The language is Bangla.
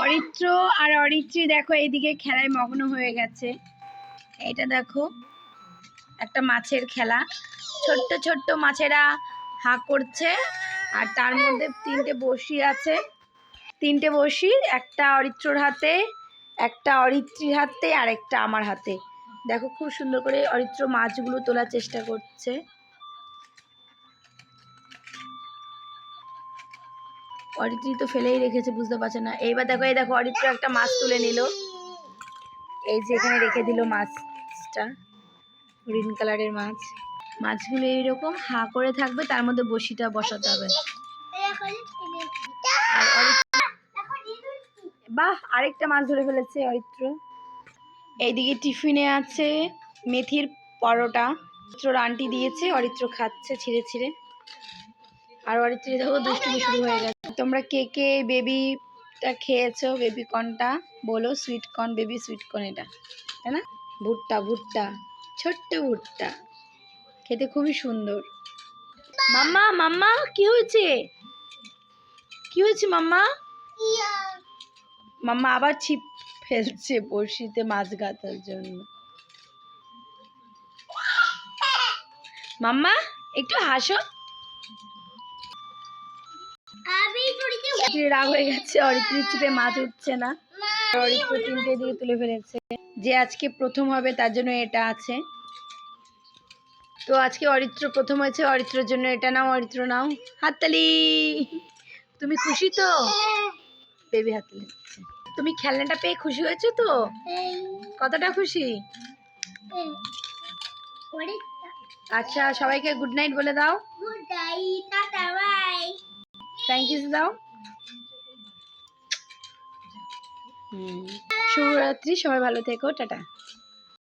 অরিত্র আর অরিত্রী দেখো এইদিকে খেলায় মগ্ন হয়ে গেছে। এটা দেখো একটা মাছের খেলা, ছোট্ট ছোট্ট মাছেরা হা করছে আর তার মধ্যে তিনটে বড়শি আছে। তিনটে বড়শি, একটা অরিত্রর হাতে, একটা অরিত্রীর হাতে আর একটা আমার হাতে। দেখো খুব সুন্দর করে অরিত্র মাছগুলো তোলার চেষ্টা করছে। অরিত্রী তো ফেলেই রেখেছে, বুঝতে পারছে না। এইবার দেখো, এই দেখো অরিত্র একটা মাছ তুলে নিল, এই যে এখানে রেখে দিল মাছটা, গ্রিন কালারের মাছ। মাছগুলো এইরকম হা করে থাকবে, তার মধ্যে বড়শিটা বসাতে হবে। বাহ, আরেকটা মাছ ধরে ফেলেছে অরিত্র। এইদিকে টিফিনে আছে মেথির পরোটা, অরিত্রর আন্টি দিয়েছে, অরিত্র খাচ্ছে ছিঁড়ে ছিঁড়ে। আর অরিত্র দেখো দুষ্টুমি শুরু হয়ে গেছে। তোমরা কে কে বেবিটা খেয়েছো? বেবি কর্নটা বলো, sweet corn, baby sweet corn এটা, তাই না? ভুট্টা, ভুট্টা, ছোট্ট ভুট্টা, খেতে খুবই সুন্দর। মাম্মা, মাম্মা কি হয়েছে? কি হয়েছে মাম্মা? মাম্মা আবার ছিপ ফেলছে বড়শিতে মাছ গাঁথার জন্য। মাম্মা একটু হাসো। রাগ হয়ে গেছে, অরিত্রীর ছিপে মাছ উঠছে না। অরিত্র তিনটে দিয়ে তুলে ফেলেছে। যে আজকে প্রথম হবে তার জন্য এটা আছে। তো আজকে অরিত্র প্রথম হয়েছে, অরিত্রের জন্য এটা নাও, অরিত্র নাও, হাততালি। তুমি খুশি তো? বেবি হাততালি দিচ্ছে। তুমি খেলনাটা পেয়ে খুশি হয়েছো তো? কতটা খুশি? আচ্ছা, সবাইকে গুড নাইট বলে দাও। Good night, ta-ta, bye. Thank you দাও। শুভরাত্রি, সবাই ভালো থেকো, টাটা।